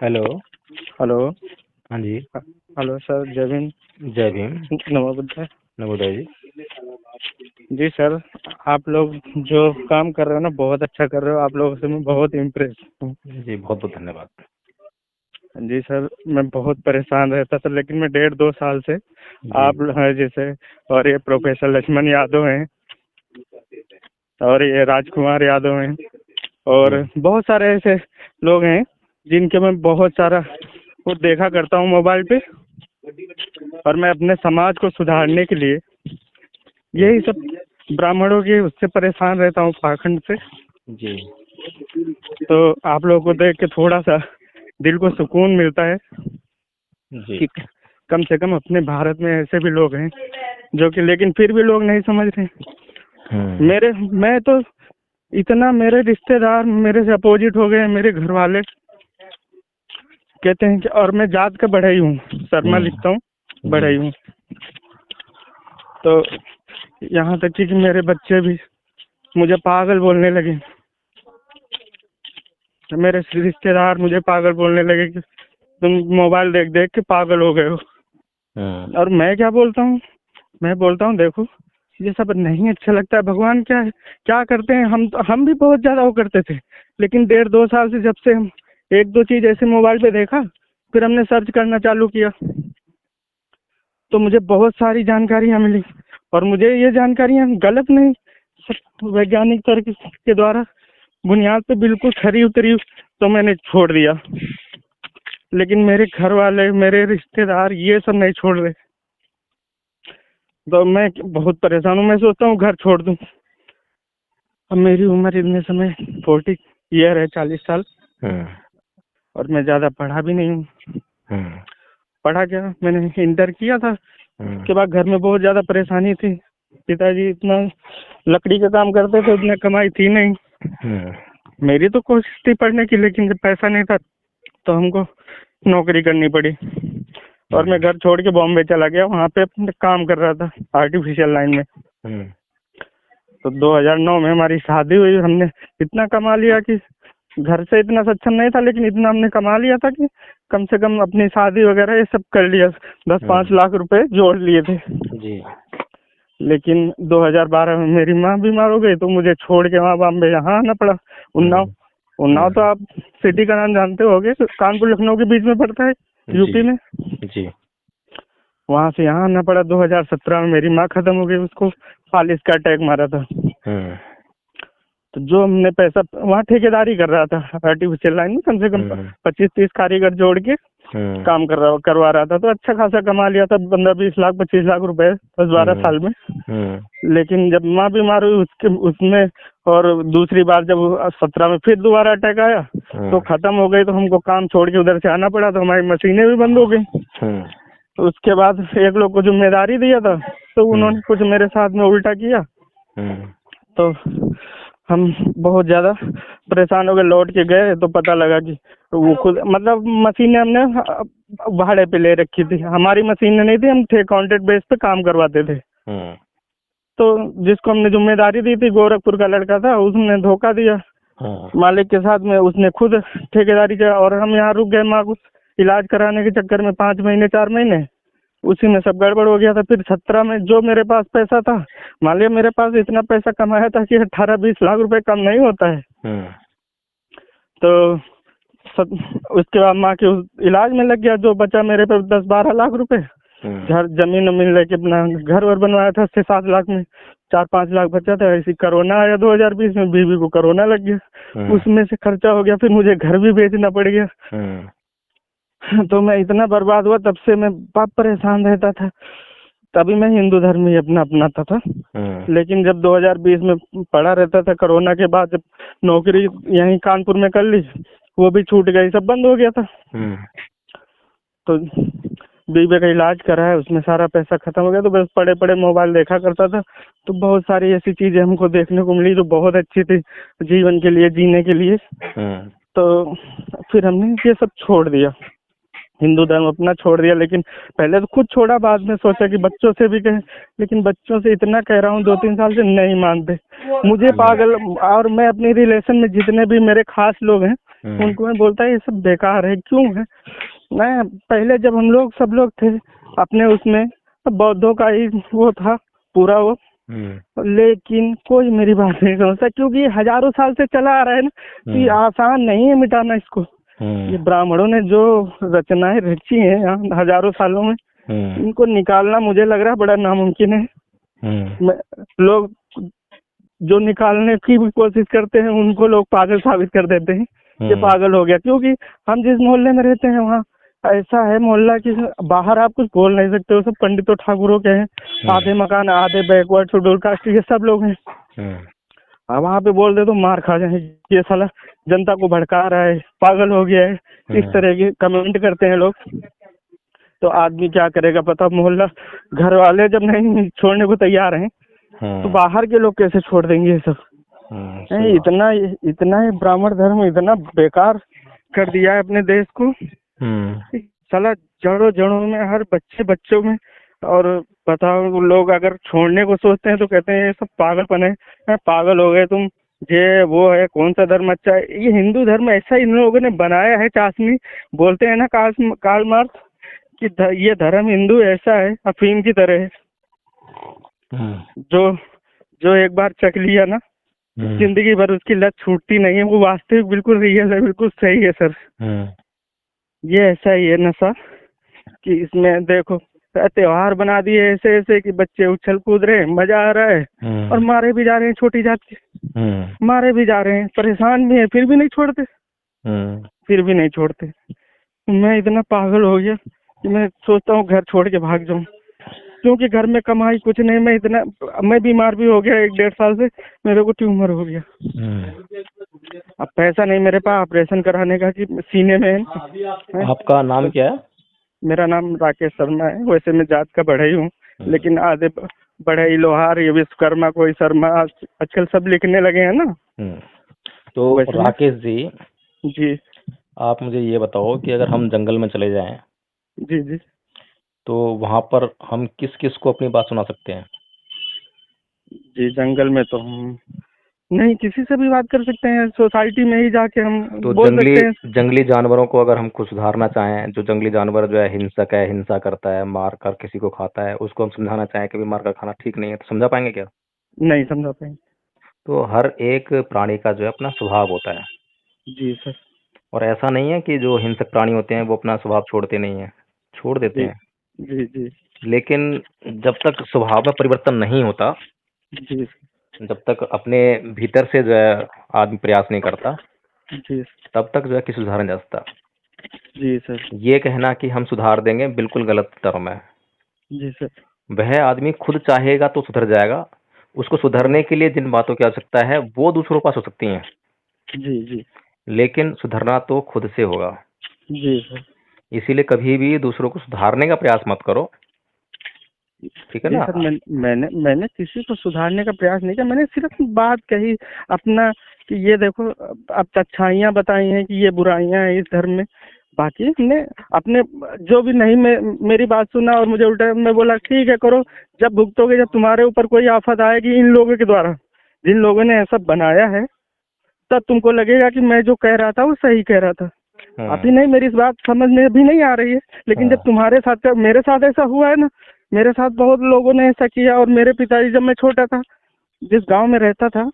Hello. Hello. हाँ जी। Hello sir, जय भीम। जय भीम। नमो बुद्धाय। नवोदय जी। जी सर, आप लोग जो काम कर रहे हो ना, बहुत अच्छा कर रहे हो। आप लोगों से मैं बहुत इम्प्रेस हूँ। जी बहुत बहुत धन्यवाद। जी सर, मैं बहुत परेशान रहता था, लेकिन मैं 1.5-2 साल से जी आप हैं जैसे, और ये प्रोफेसर लक्ष्मण यादव हैं, और ये राजकुमार यादव हैं, और जी बहुत सारे ऐसे लोग हैं जिनके मैं बहुत सारा वो देखा करता हूँ मोबाइल पे, और मैं अपने समाज को सुधारने के लिए जी यही सब ब्राह्मणों के उससे परेशान रहता हूँ, पाखंड से। जी तो आप लोगों को देख के थोड़ा सा दिल को सुकून मिलता है जी कि कम से कम अपने भारत में ऐसे भी लोग हैं जो कि, लेकिन फिर भी लोग नहीं समझ रहे। मैं तो इतना, मेरे रिश्तेदार मेरे से अपोजिट हो गए, मेरे घर वाले कहते हैं कि, और मैं जात का बढ़ई हूँ, शर्मा लिखता हूँ, जी बढ़ई हूँ। तो यहाँ तक कि मेरे बच्चे भी मुझे पागल बोलने लगे, मेरे रिश्तेदार मुझे पागल बोलने लगे कि तुम मोबाइल देख देख के पागल हो गए हो। और मैं क्या बोलता हूँ, मैं बोलता हूँ देखो, ये सब नहीं अच्छा लगता है। भगवान क्या है, क्या करते हैं, हम भी बहुत ज्यादा वो करते थे, लेकिन 1.5-2 साल से जब से हम एक दो चीज ऐसे मोबाइल पे देखा, फिर हमने सर्च करना चालू किया, तो मुझे बहुत सारी जानकारियां मिली। और मुझे ये जानकारियां गलत नहीं, सब वैज्ञानिक तर्क के द्वारा बुनियाद पे बिल्कुल खरी उतरी, तो मैंने छोड़ दिया। लेकिन मेरे घर वाले, मेरे रिश्तेदार ये सब नहीं छोड़ रहे, तो मैं बहुत परेशान हूँ। मैं सोचता हूँ घर छोड़ दूँ। अब मेरी उम्र इतने समय 40 ईयर है, 40 साल, और मैं ज्यादा पढ़ा भी नहीं हूँ। पढ़ा क्या, मैंने इंटर किया था, उसके बाद घर में बहुत ज्यादा परेशानी थी। पिताजी इतना लकड़ी का काम करते थे, उतना कमाई थी नहीं। मेरी तो कोशिश थी पढ़ने की, लेकिन जब पैसा नहीं था तो हमको नौकरी करनी पड़ी, और मैं घर छोड़ के बॉम्बे चला गया। वहाँ पे काम कर रहा था आर्टिफिशियल लाइन में। तो 2009 में हमारी शादी हुई। हमने इतना कमा लिया कि घर से इतना सक्षम नहीं था, लेकिन इतना हमने कमा लिया था कि कम से कम अपनी शादी वगैरह ये सब कर लिया। 10-5 लाख रुपए जोड़ लिए थे जी। लेकिन 2012 में मेरी माँ बीमार हो गई, तो मुझे छोड़ के वहाँ बॉम्बे यहाँ आना पड़ा। उन्नाव तो आप सिटी का नाम जानते होगे, कानपुर लखनऊ के बीच में पड़ता है, यूपी में। जी वहाँ से यहाँ आना पड़ा। 2017 में मेरी माँ खत्म हो गई, उसको फालिस का अटैक मारा था। तो जो हमने पैसा, वहाँ ठेकेदारी कर रहा था आर्टिफिशियल लाइन में, कम से कम 25-30 कारीगर जोड़ के काम करवा रहा था, तो अच्छा खासा कमा लिया था, 15-20 लाख 25 लाख रुपए 10-12 साल में। लेकिन जब माँ बीमार हुई उसमें, और दूसरी बार जब 17 में फिर दोबारा अटैक आया, तो खत्म हो गई। तो हमको काम छोड़ के उधर से आना पड़ा, तो हमारी मशीनें भी बंद हो गई। तो उसके बाद एक लोग को जिम्मेदारी दिया था, तो उन्होंने कुछ मेरे साथ में उल्टा किया, तो हम बहुत ज्यादा परेशान हो गए। लौट के गए तो पता लगा कि वो खुद, मतलब मशीनें हमने भाड़े पे ले रखी थी, हमारी मशीनें नहीं थी, हम थे कॉन्ट्रैक्ट बेस पे काम करवाते थे। तो जिसको हमने जिम्मेदारी दी थी, गोरखपुर का लड़का था, उसने धोखा दिया मालिक के साथ में, उसने खुद ठेकेदारी किया, और हम यहाँ रुक गए। माँ को इलाज कराने के चक्कर में 5 महीने 4 महीने उसी में सब गड़बड़ हो गया था। फिर 17 में जो मेरे पास पैसा था, मान लिया मेरे पास इतना पैसा कमाया था कि 18-20 लाख रुपए कम नहीं होता है। तो उसके बाद माँ के इलाज में लग गया, जो बचा मेरे पे 10-12 लाख रुपए। घर जमीन वमीन लेके अपना घर वर बनवाया था 6-7 लाख में, 4-5 लाख बचा था। ऐसी कोरोना आया 2020 में, बीवी को कोरोना लग गया, उसमें से खर्चा हो गया, फिर मुझे घर भी बेचना पड़ गया। तो मैं इतना बर्बाद हुआ, तब से मैं बहुत परेशान रहता था। तभी मैं हिंदू धर्म ही अपनाता था। लेकिन जब 2020 में पड़ा रहता था, कोरोना के बाद जब नौकरी यहीं कानपुर में कर ली, वो भी छूट गई, सब बंद हो गया था। तो बीवी का इलाज कराया, उसमें सारा पैसा खत्म हो गया। तो बस पड़े पड़े मोबाइल देखा करता था, तो बहुत सारी ऐसी चीजें हमको देखने को मिली जो बहुत अच्छी थी जीवन के लिए, जीने के लिए। तो फिर हमने ये सब छोड़ दिया, हिंदू धर्म अपना छोड़ दिया। लेकिन पहले तो खुद छोड़ा, बाद में सोचा कि बच्चों से भी कहें, लेकिन बच्चों से इतना कह रहा हूँ 2-3 साल से नहीं मानते मुझे पागल। और मैं अपनी रिलेशन में जितने भी मेरे खास लोग हैं, उनको मैं बोलता है ये सब बेकार है, क्यों है। मैं पहले जब हम लोग सब लोग थे अपने उसमें, तो बौद्धों का ही वो था पूरा वो, लेकिन कोई मेरी बात नहीं समझता, क्योंकि ये हजारों साल से चला आ रहा है ना, तो ये आसान नहीं है मिटाना इसको। ये ब्राह्मणों ने जो रचनाएं रची हैं यहाँ हजारों सालों में, इनको निकालना मुझे लग रहा है बड़ा नामुमकिन है। लोग जो निकालने की भी कोशिश करते हैं उनको लोग पागल साबित कर देते हैं, ये पागल हो गया। क्योंकि हम जिस मोहल्ले में रहते हैं वहाँ ऐसा है मोहल्ला कि बाहर आप कुछ बोल नहीं सकते हो, सब पंडितों ठाकुरों के हैं, आधे मकान आधे बैकवर्ड शेड्यूल कास्ट के सब लोग हैं। अब वहाँ पे बोल दे तो मार खा जाए, ये साला जनता को भड़का रहा है, पागल हो गया है, इस तरह के कमेंट करते हैं लोग। तो आदमी क्या करेगा पता, मोहल्ला घर वाले जब नहीं छोड़ने को तैयार हैं तो बाहर के लोग कैसे छोड़ देंगे ये सब। इतना ब्राह्मण धर्म इतना बेकार कर दिया है अपने देश को, साला जड़ों जड़ों में हर बच्चों में। और बताओ लोग अगर छोड़ने को सोचते हैं तो कहते हैं ये सब पागलपन है, पागल हो गए तुम, ये वो है, कौन सा धर्म अच्छा है। ये हिंदू धर्म ऐसा इन लोगों ने बनाया है चाशनी, बोलते हैं ना कार्ल मार्क्स कि ये धर्म हिंदू ऐसा है अफीम की तरह है, जो एक बार चख लिया ना जिंदगी भर उसकी लत छूटती नहीं है। वो वास्तविक बिल्कुल रियल है, बिल्कुल सही है सर। ये ऐसा ही है नशा कि इसमें देखो त्योहार बना दिए ऐसे ऐसे कि बच्चे उछल कूद रहे हैं, मजा आ रहा है, और मारे भी जा रहे हैं, छोटी जात के मारे भी जा रहे हैं, परेशान भी है, फिर भी नहीं छोड़ते। मैं इतना पागल हो गया कि मैं सोचता हूँ घर छोड़ के भाग जाऊं, क्योंकि घर में कमाई कुछ नहीं। मैं बीमार भी हो गया 1-1.5 साल से, मेरे को ट्यूमर हो गया। अब पैसा नहीं मेरे पास ऑपरेशन कराने का कि सीने में है। आपका नाम क्या है? मेरा नाम राकेश शर्मा है। वैसे मैं जात का बढ़ई हूँ, लेकिन आधे बढ़ई लोहार, ये विश्वकर्मा, कोई शर्मा, आजकल सब लिखने लगे हैं ना। तो राकेश जी आप मुझे ये बताओ कि अगर हम जंगल में चले जाएं जी तो वहां पर हम किस किस को अपनी बात सुना सकते हैं? जी जंगल में तो हम नहीं किसी से भी बात कर सकते हैं, सोसाइटी में ही जाके हम तो बोल सकते हैं। जंगली जानवरों को अगर हम कुछ सुधारना चाहें, जो जंगली जानवर जो है हिंसक है, हिंसा करता है, मार कर किसी को खाता है, उसको हम समझाना चाहें कि भी मार कर खाना ठीक नहीं है, तो समझा पाएंगे क्या? नहीं समझा पाएंगे। तो हर एक प्राणी का जो है अपना स्वभाव होता है। जी सर। और ऐसा नहीं है कि जो हिंसक प्राणी होते हैं वो अपना स्वभाव छोड़ते नहीं है, छोड़ देते हैं। जी जी। लेकिन जब तक स्वभाव में परिवर्तन नहीं होता, जी जब तक अपने भीतर से जो है आदमी प्रयास नहीं करता, जी तब तक जो है किसी सुधार नहीं जा सकता। जी सर। ये कहना कि हम सुधार देंगे बिल्कुल गलत टर्म है। जी सर। वह आदमी खुद चाहेगा तो सुधर जाएगा। उसको सुधरने के लिए जिन बातों की आवश्यकता है वो दूसरों के पास हो सकती हैं, जी जी, लेकिन सुधरना तो खुद से होगा। जी सर। इसीलिए कभी भी दूसरों को सुधारने का प्रयास मत करो, ठीक है जी ना? सर, मैंने किसी को सुधारने का प्रयास नहीं किया। मैंने सिर्फ बात कही अपना कि ये देखो, अब अच्छाइयाँ बताई हैं कि ये बुराइयाँ हैं इस धर्म में। बाकी हमने अपने जो भी नहीं मेरी बात सुना और मुझे उल्टा मैं बोला ठीक है करो, जब भुगतोगे, जब तुम्हारे ऊपर कोई आफत आएगी इन लोगों के द्वारा, जिन लोगों ने ऐसा बनाया है, तब तुमको लगेगा कि मैं जो कह रहा था वो सही कह रहा था। अभी नहीं, मेरी इस बात समझ में भी नहीं आ रही है, लेकिन जब तुम्हारे साथ, मेरे साथ ऐसा हुआ है ना, मेरे साथ बहुत लोगों ने ऐसा किया। और मेरे पिताजी, जब मैं छोटा था, जिस गांव में रहता था,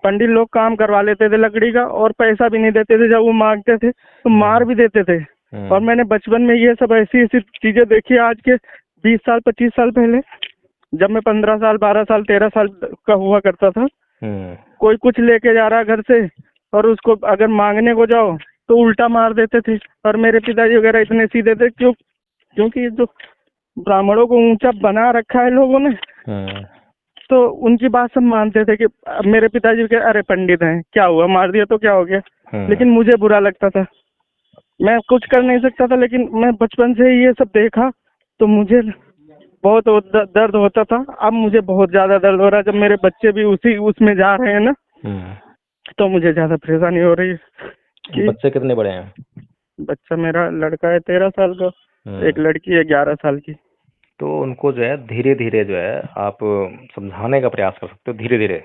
पंडित लोग काम करवा लेते थे लकड़ी का, और पैसा भी नहीं देते थे। जब वो मांगते थे तो मार भी देते थे। और मैंने बचपन में ये सब ऐसी ऐसी चीजें देखी आज के 20 साल 25 साल पहले, जब मैं 15 साल 12 साल 13 साल का हुआ करता था। कोई कुछ लेके जा रहा घर से और उसको अगर मांगने को जाओ तो उल्टा मार देते थे। और मेरे पिताजी वगैरह इतने सीधे थे, क्योंकि जो ब्राह्मणों को ऊंचा बना रखा है लोगों ने, तो उनकी बात सब मानते थे कि मेरे पिताजी के अरे पंडित हैं, क्या हुआ, मार दिया तो क्या हो गया। लेकिन मुझे बुरा लगता था, मैं कुछ कर नहीं सकता था, लेकिन मैं बचपन से ही ये सब देखा तो मुझे बहुत दर्द होता था। अब मुझे बहुत ज्यादा दर्द हो रहा है, जब मेरे बच्चे भी उसमें जा रहे हैं ना, तो मुझे ज्यादा परेशानी हो रही है। बच्चे कितने बड़े हैं? बच्चा मेरा लड़का है 13 साल का, एक लड़की है 11 साल की। तो उनको जो है धीरे धीरे जो है आप समझाने का प्रयास कर सकते हो, धीरे धीरे।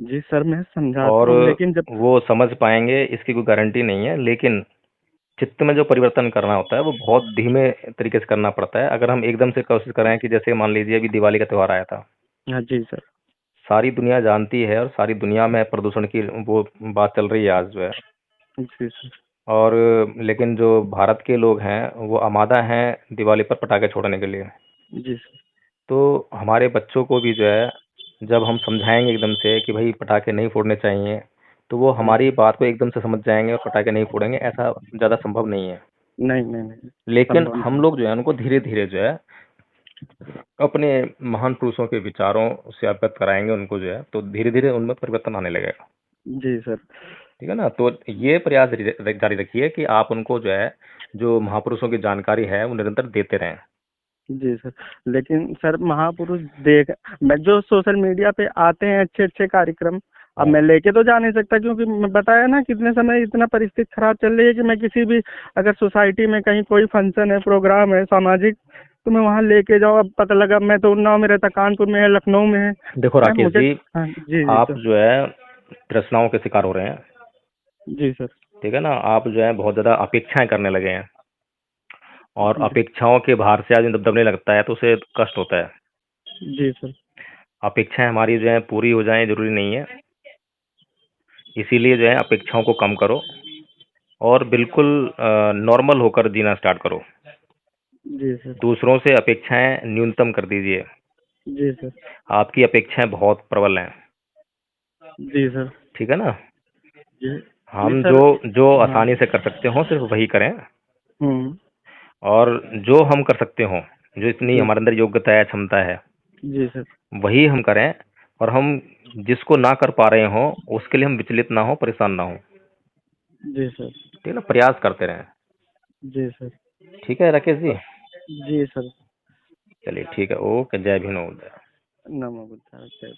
जी सर, मैं समझाता और हूँ लेकिन जब वो समझ पाएंगे इसकी कोई गारंटी नहीं है, लेकिन चित्त में जो परिवर्तन करना होता है वो बहुत धीमे तरीके से करना पड़ता है। अगर हम एकदम से कोशिश करें कि जैसे मान लीजिए अभी दिवाली का त्यौहार आया था, हाँ जी सर। सारी दुनिया जानती है और सारी दुनिया में प्रदूषण की वो बात चल रही है आज जो है। जी सर। और लेकिन जो भारत के लोग हैं वो आमादा हैं दिवाली पर पटाखे छोड़ने के लिए। जी सर। तो हमारे बच्चों को भी जो है जब हम समझाएंगे एकदम से कि भाई पटाखे नहीं फोड़ने चाहिए, तो वो हाँ हमारी जी। बात को एकदम से समझ जाएंगे और पटाखे नहीं फोड़ेंगे, ऐसा ज़्यादा संभव नहीं है। नहीं नहीं नहीं, लेकिन संभव हम नहीं। लोग जो है उनको धीरे धीरे जो है अपने महान पुरुषों के विचारों से अवगत कराएंगे उनको जो है, तो धीरे धीरे उनमें परिवर्तन आने लगेगा। जी सर। ठीक है ना? तो ये प्रयास जारी रखिए कि आप उनको जो है जो महापुरुषों की जानकारी है वो निरंतर देते रहें। जी सर, लेकिन सर महापुरुष देख, मैं जो सोशल मीडिया पे आते हैं अच्छे अच्छे कार्यक्रम, अब मैं लेके तो जा नहीं सकता क्योंकि मैं बताया ना कितने समय इतना परिस्थिति खराब चल रही है कि मैं किसी भी अगर सोसाइटी में कहीं कोई फंक्शन है, प्रोग्राम है सामाजिक, तो मैं वहाँ लेके जाऊँ। अब पता लगा मैं तो उन्नाव में रहता, कानपुर में है, लखनऊ में है। देखो मैं राकेश मुझे जी, हाँ जी जी आप सर। जो है तृष्णाओं के शिकार हो रहे हैं। जी सर। ठीक है ना? आप जो है बहुत ज़्यादा अपेक्षाएं करने लगे हैं, और जी अपेक्षाओं के भार से आदमी दबने लगता है तो उसे कष्ट होता है। जी सर। अपेक्षाएं हमारी जो है पूरी हो जाएं जरूरी नहीं है, इसीलिए जो है अपेक्षाओं को कम करो और बिल्कुल नॉर्मल होकर जीना स्टार्ट करो। जी सर। दूसरों से अपेक्षाएं न्यूनतम कर दीजिए। जी सर। आपकी अपेक्षाएं बहुत प्रबल हैं। जी सर। ठीक है ना? जी जी हम सर। जो जो हाँ। आसानी से कर सकते हो सिर्फ वही करें, हम्म। और जो हम कर सकते हो, जो इतनी जी हमारे अंदर योग्यता है, क्षमता है, जी सर। वही हम करें। और हम जिसको ना कर पा रहे हो उसके लिए हम विचलित ना हो, परेशान ना हो। जी सर। ठीक है ना? प्रयास करते रहें। जी सर। ठीक है राकेश जी? जी सर। चलिए ठीक है, ओके, जय भीम। नमो बुद्धाय।